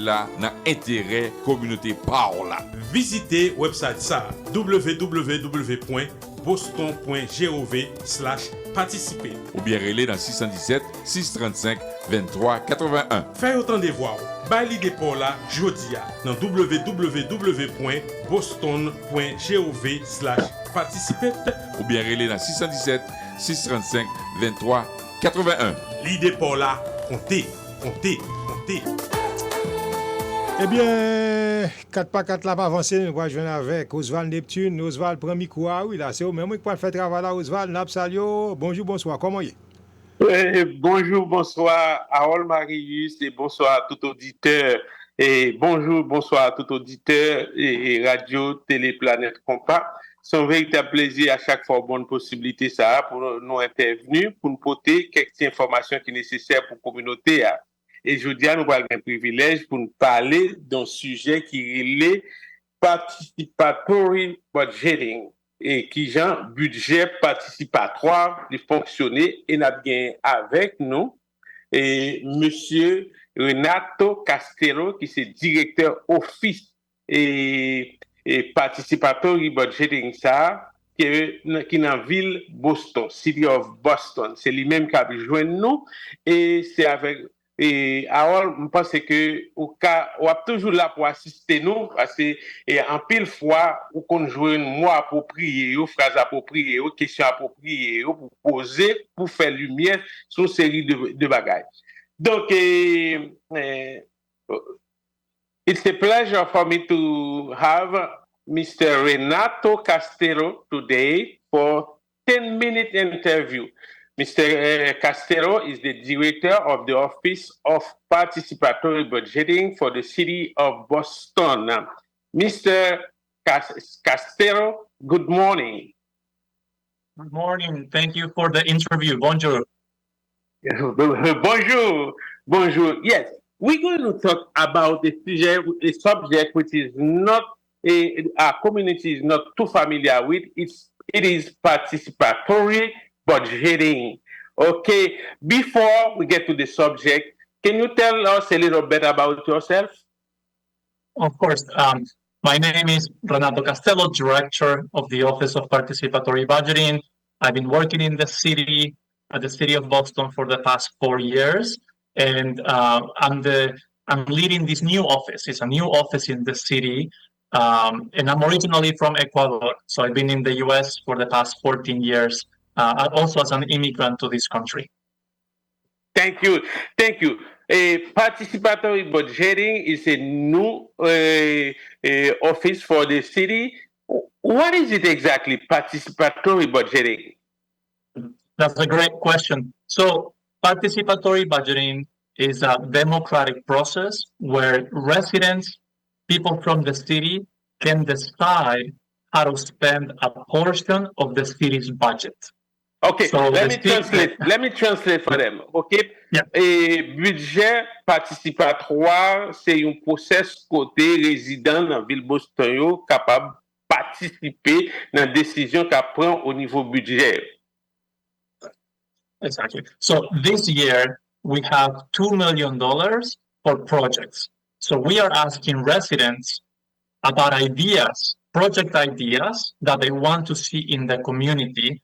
là dans intérêt communauté parole. Visitez website ça www.boston.gov/participer ou bien relais dans 617 635 23 81. Faites autant de voir. Bali de Paula Jodia dans www.boston.gov/participer ou bien relais dans 617 635 23 81. L'idée Paula, comptez. Eh bien, 4x4 là, pas avancé, nous allons jouer avec Oswald Neptune. Oswald, premier coup, oui, là, c'est au même qui peut faire travail là, Oswald, Napsalio. Bonjour, bonsoir, comment est? Bonjour, bonsoir à All Marius et bonsoir à tout auditeur. Et bonsoir à tout auditeur et radio Téléplanète Compas. C'est un véritable plaisir à chaque fois, bonne possibilité ça pour nous intervenir, pour nous porter quelques informations qui sont nécessaires pour la communauté. Et je dis à nous avons un privilège pour nous parler d'un sujet qui est Participatory budgeting et qui genre budget participatoire de fonctionner et n'a bien avec nous et monsieur Renato Castelo qui est directeur office et Participatory budgeting ça qui est dans la ville Boston, City of Boston. C'est lui-même qui a besoin de nous et c'est avec et alors je pense que on a toujours là pour assister nous parce que en pile fois ou qu'on joue un mot approprié, ou phrase appropriée, ou question appropriée, ou pour poser pour faire lumière sur une série de bagages. Donc it's a pleasure for me to have Mr. Renato Castelo today for 10-minute interview. Mr. Castelo is the director of the Office of Participatory Budgeting for the City of Boston. Mr. Castelo, good morning. Good morning. Thank you for the interview. Bonjour. Bonjour. Yes, we're going to talk about a subject which is not our community is not too familiar with. It is participatory budgeting. Okay, before we get to the subject, can you tell us a little bit about yourself? Of course. My name is Renato Castelo, Director of the Office of Participatory Budgeting. I've been working in the city, at the city of Boston for the past 4 years, and I'm leading this new office. It's a new office in the city, and I'm originally from Ecuador, so I've been in the U.S. for the past 14 years. Also as an immigrant to this country. Thank you. Participatory budgeting is a new office for the city. What is it exactly, participatory budgeting? That's a great question. So participatory budgeting is a democratic process where residents, people from the city, can decide how to spend a portion of the city's budget. Okay, so let me translate for them. Okay, yeah. Budget participatoire, c'est un process côté résident dans ville Boston capable participer dans la décision qu'a prend au niveau budget. Exactly. So this year we have $2 million for projects. So we are asking residents about project ideas that they want to see in the community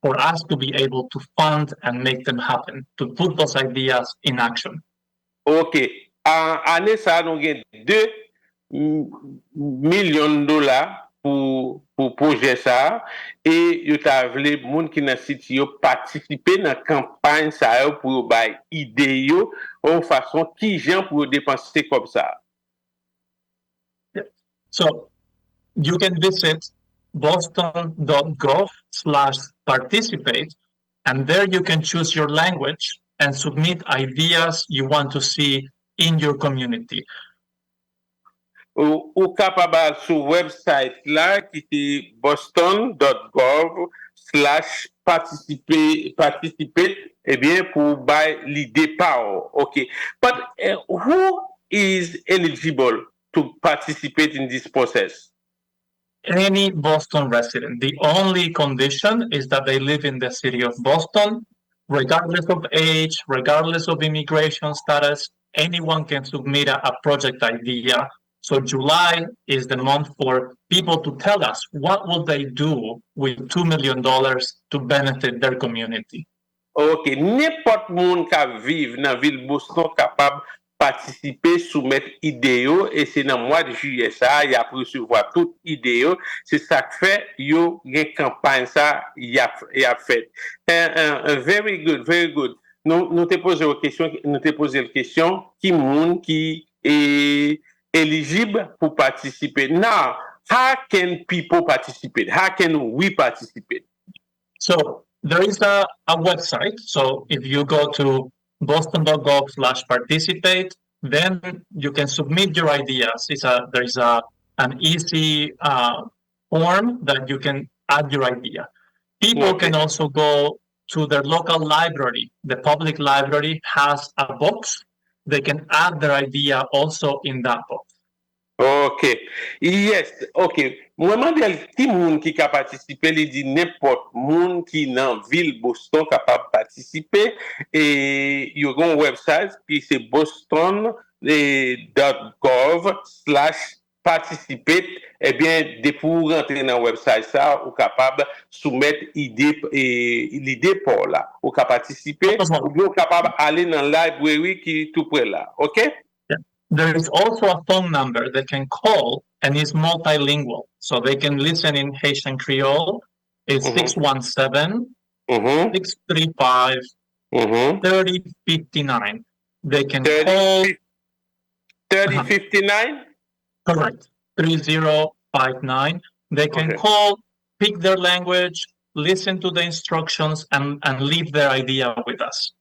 for us to be able to fund and make them happen, to put those ideas in action. OK. En année, ça nous gagne $2 millions pour projet ça et yo ta vle moun ki nan site yo participer dans campagne ça pour bay idée yo en façon qui gens pour dépenser comme ça. So you can visit boston.gov/participate, and there you can choose your language and submit ideas you want to see in your community. Ou capable sur website là qui est boston.gov/participer eh bien pour buy l'idée power. Okay, but who is eligible to participate in this process? Any Boston resident. The only condition is that they live in the city of Boston, regardless of age, regardless of immigration status. anyone can submit a project idea. So July is the month for people to tell us what will they do with $2 million to benefit their community. Ok, n'importe moun ka vive nan ville Boston capable participer, soumettre idée yo, et c'est dans le mois de juillet ça, y a recevoir toute idée yo, c'est ça que fait yo gen campagne ça y a fait. Very good, very good. Nous te posé la question qui moun qui est éligible pour participer. Now, how can people participate? How can we participate? So there is a website. So if you go to boston.gov/participate, then you can submit your ideas. There is an easy form that you can add your idea. People can also go to their local library. The public library has a box. They can add their idea also in that box. Ok, yes, ok. Mwen mandel ki moun ki ka participe, li di n'importe moun ki nan ville Boston capable participer et yo gon website qui c'est boston.gov/participate. Eh bien, de pour rentrer dans le website ça, ou capable soumettre l'idée pour là, ou capable participer, ou bien capable aller dans la librairie qui tout près là. OK? There is also a phone number they can call, and it's multilingual. So they can listen in Haitian Creole. It's 617-635-3059. They can call... 3059? Correct. 3059. They can call, pick their language, listen to the instructions, and leave their idea with us.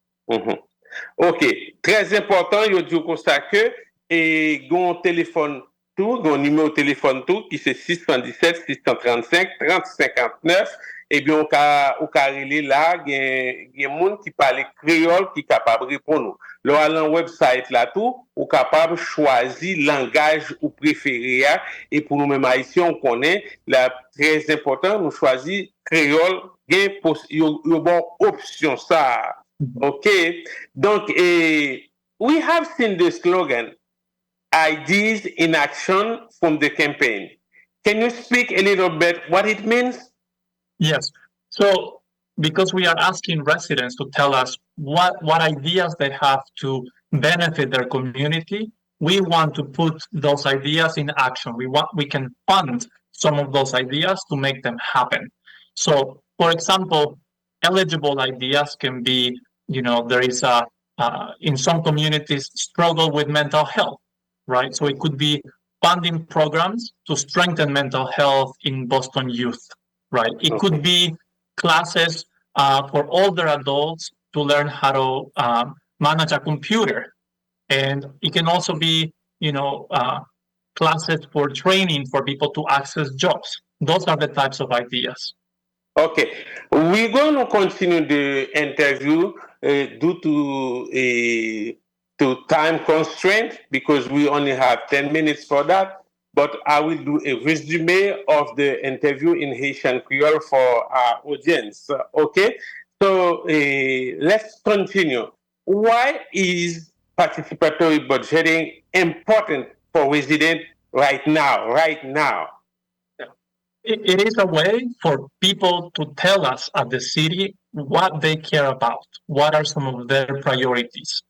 OK. Très important, yo di comme ça que et gon téléphone tout, gon numéro de téléphone tout qui c'est 617 635 3059 et bien on ka relé là gen moun qui parle créole qui capable répondre. Là à website là tout, ou capable choisir langage ou préféré et pour nous même haïtiens on connaît la très important nous choisir créole gen yo bon option ça. Okay, donc we have seen the slogan "Ideas in Action" from the campaign. Can you speak a little bit what it means? Yes. So, because we are asking residents to tell us what ideas they have to benefit their community, we want to put those ideas in action. We can fund some of those ideas to make them happen. So, for example, eligible ideas can be, there is in some communities struggle with mental health, right? So it could be funding programs to strengthen mental health in Boston youth, right? It could be classes for older adults to learn how to manage a computer. And it can also be, classes for training for people to access jobs. Those are the types of ideas. Okay, we're going to continue the interview due to time constraint because we only have 10 minutes for that. But I will do a resume of the interview in Haitian Creole for our audience. Okay, so let's continue. Why is participatory budgeting important for residents right now? It is a way for people to tell us at the city what they care about, what are some of their priorities.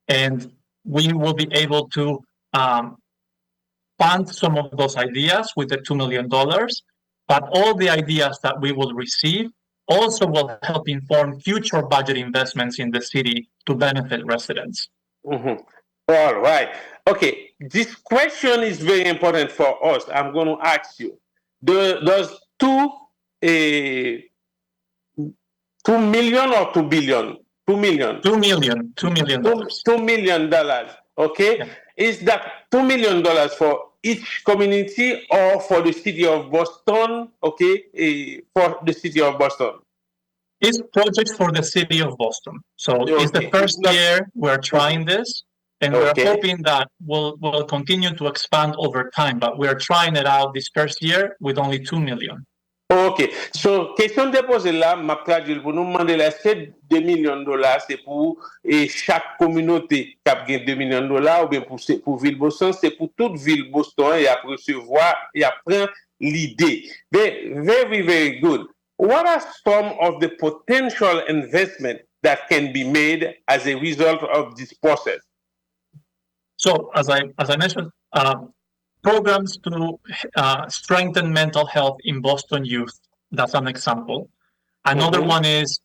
And we will be able to fund some of those ideas with the $2 million, but all the ideas that we will receive also will help inform future budget investments in the city to benefit residents. Mm-hmm. All right. Okay, this question is very important for us. I'm going to ask you. Does $2 million or $2 billion? $2 million. $2 million. $2 million. $2 million. Okay. Yeah. Is that $2 million for each community or for the city of Boston? Okay. For the city of Boston. It's projects for the city of Boston. So it's the first year we're trying this. And we're hoping that we'll continue to expand over time, but we're trying it out this first year with only $2 million. OK. So, question de poser là, m'a traduit pour nous demander là, c'est 2 millions de dollars, c'est pour chaque communauté qui a gagné 2 millions de dollars, ou bien pour Ville Boston, c'est pour toute Ville Boston, et après recevoir, et après l'idée. Very, very good. What are some of the potential investment that can be made as a result of this process? So, as I mentioned, programs to strengthen mental health in Boston youth. That's an example. Another one is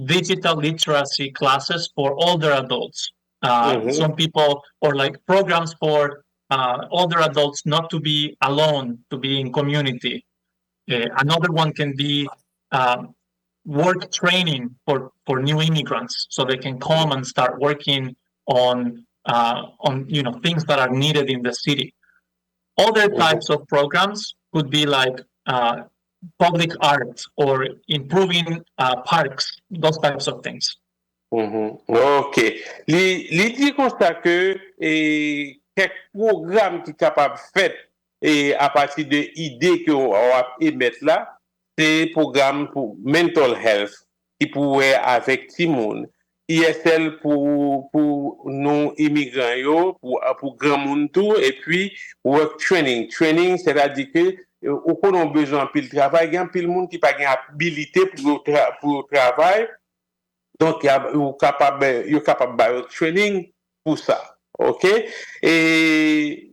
digital literacy classes for older adults. Some people, or like programs for older adults not to be alone, to be in community. Another one can be work training for new immigrants, so they can come and start working on things that are needed in the city. Other types of programs could be like public art or improving parks, those types of things. OK. Li dit constat que quelques programmes qui sont capables de faire à partir de idées qu'on va émettre là, c'est programme pour mental health qui pourrait avec Timon, ISL pour nous immigrants pour grand monde tout, et puis work training. Training, c'est-à-dire que on a besoin de travail, il y a pile monde qui pas gain habilité pour le travail. Donc, il est capable de training pour ça. OK? Et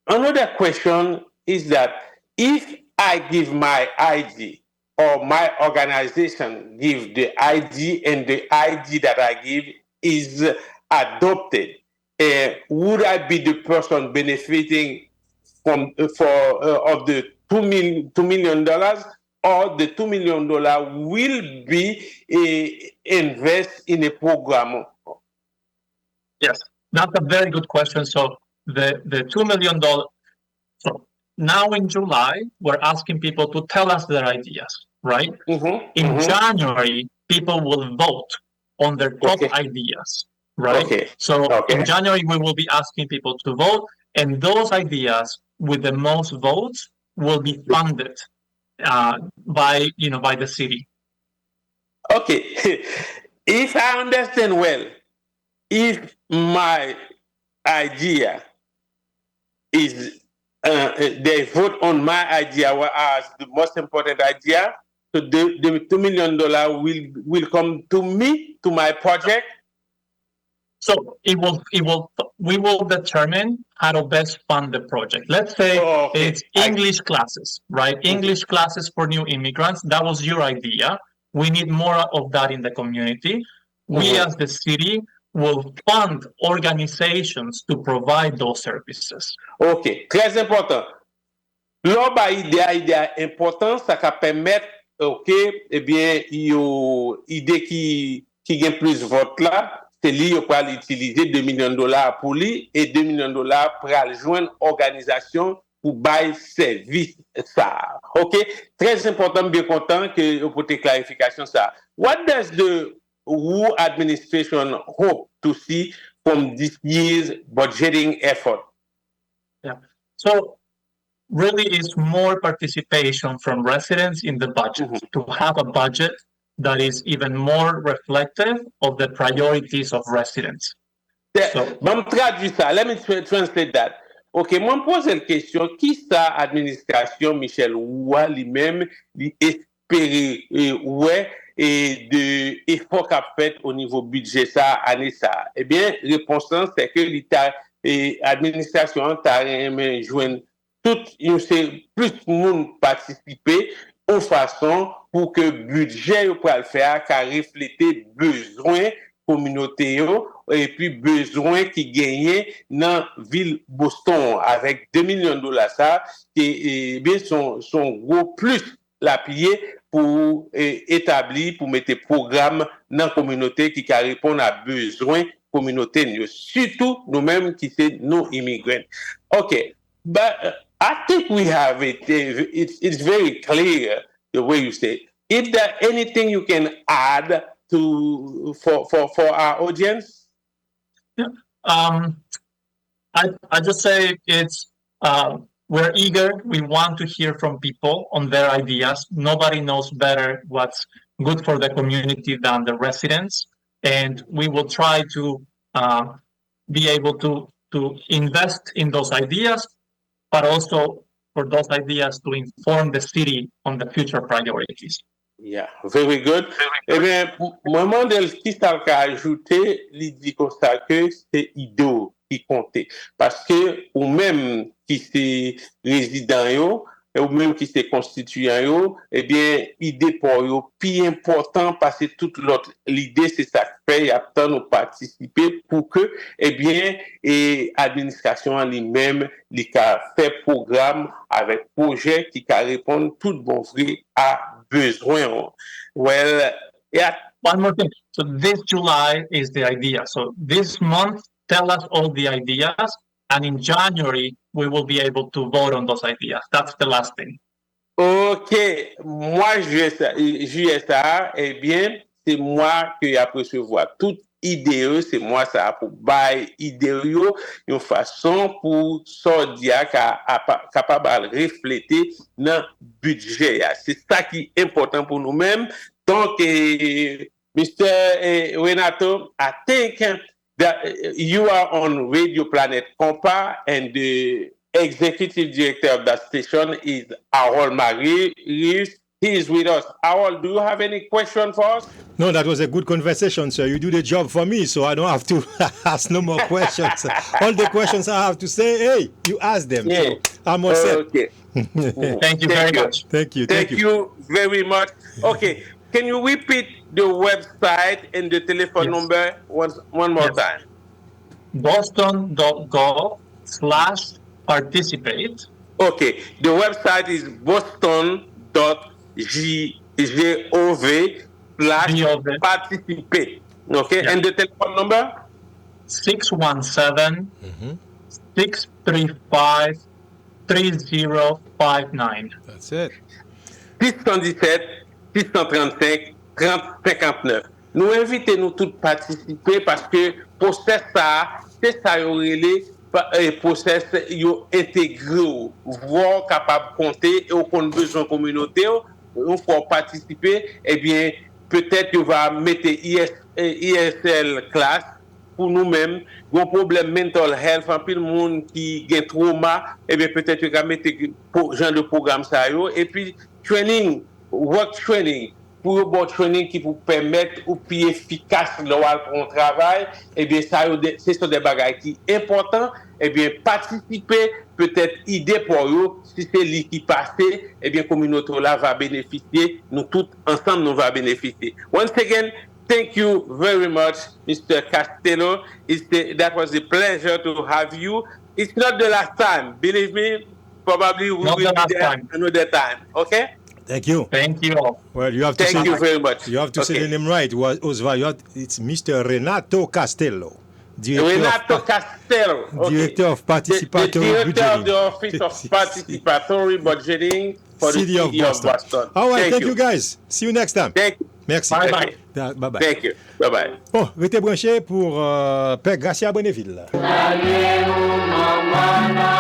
another question is that if I give my ID or my organization give the ID and the ID that I give is adopted, would I be the person benefiting of the $2 million? Or the $2 million will be invest in a program? Yes, that's a very good question. So the $2 million. So now in July, we're asking people to tell us their ideas, right? In January, people will vote on their top ideas, right? Okay. So in January, we will be asking people to vote, and those ideas with the most votes will be funded by the city. Okay. If I understand well, if my idea is they vote on my idea as the most important idea, so the $2 million will come to me, to my project. So we will determine how to best fund the project. Let's say it's English classes, right? English classes for new immigrants. That was your idea. We need more of that in the community. We as the city will fund organizations to provide those services. OK, très important. L'on ba idée important, ça va permettre, OK, eh bien, yo idée qui gagne plus vote là, c'est lui qui va utiliser $2 millions pour lui et $2 millions pour joindre organisation pour bailler service ça. OK, très important, bien content que vous pouvez clarification ça. What does the Wu administration hope to see from this year's budgeting effort? Yeah. So really it's more participation from residents in the budget, to have a budget that is even more reflective of the priorities of residents. Let me translate that. OK, moi me pose une question, qui ça administration Michel Roy lui-même espérer et de effort qu'a fait au niveau budget ça année ça. Eh bien, réponse c'est que l'État et administration t'a joindre tout plus monde participer en façon pour que budget pour le faire qu'à refléter besoin communauté et puis besoin qui gagnait dans ville Boston avec $2 millions ça qui bien son gros plus l'appuyer pour établir pour mettre programme dans communauté qui répond à besoins communauté surtout nous-mêmes qui c'est nos immigrants. OK, but I think we have it. It's very clear the way you say. Is there anything you can add for our audience? Yeah. I just say it's we're eager. We want to hear from people on their ideas. Nobody knows better what's good for the community than the residents. And we will try to be able to invest in those ideas, but also for those ideas to inform the city on the future priorities. Yeah, very good. Eh bien, moi, qui ça qu'a ajouté, il dit comme ça que c'est idée qui comptait. Parce que, ou même qui c'est résident, yo, ou même qui c'est constituant, yo, eh bien, idée pour yo, plus important parce que toute l'autre, l'idée, c'est ça que fait, il y a tant de participer pour que, eh bien, et administration en lui-même, il a fait programme avec projet qui a répondre tout bon vrai à besoin. Well, yeah. One more thing. So this July is the idea. So this month, tell us all the ideas. And in January, we will be able to vote on those ideas. That's the last thing. OK. Moi, JSA, eh bien, c'est moi qui a recevoir toute idée, c'est moi ça pour bail idée une façon pour sortir capable de refléter dans budget. C'est ça qui est important pour nous-mêmes. Donc, Mr. Renato, I think that you are on Radio Planet Compa and the executive director of that station is Harold Marie. He is with us. Harold, do you have any question for us? No, that was a good conversation, sir. You do the job for me, so I don't have to ask no more questions. All the questions I have to say, hey, you ask them. Yeah. So I'm all set. Okay. Thank you very much. Thank you. Thank you very much. Okay. Can you repeat the website and the telephone number one more time? Boston.gov/participate. Okay. The website is boston.gov/participate. Okay. Yeah. And the telephone number? 617-635-3059. That's it. 617 635 3059. Nous invitons nous tous participer parce que process ça, c'est ça et process yo intégré, voir capable compter et on a besoin communauté, on faut participer, eh bien peut-être que va mettre ISL classe pour nous-mêmes, un problème mental health, un peu de monde qui a trauma, eh bien peut-être que va mettre genre de programme ça yo et puis training, work training pour un bon training qui vous permettre ou plus efficace le travail, eh bien ça c'est sur des bagages qui important, eh bien participer peut-être idée pour eux si c'est lui qui passe, eh bien communauté là va bénéficier, nous tous ensemble nous va bénéficier. Once again, thank you very much, Mr. Castelo. That was a pleasure to have you. It's not the last time, believe me. Probably we will be there another time. Okay. Thank you. Thank you all. Well, you have to Thank you very much. You have to say the name right, Osvaldo. It's Mr. Renato Castelo. Renato Castelo. Director of Participatory Director Budgeting. of the Office of Participatory Budgeting for the City of Boston. All right, thank you guys. See you next time. Thank you. Merci. Bye-bye. Bye-bye. Thank you. Bye-bye. Bon, restez branchés pour Père Gracia Bonneville. Salut, maman.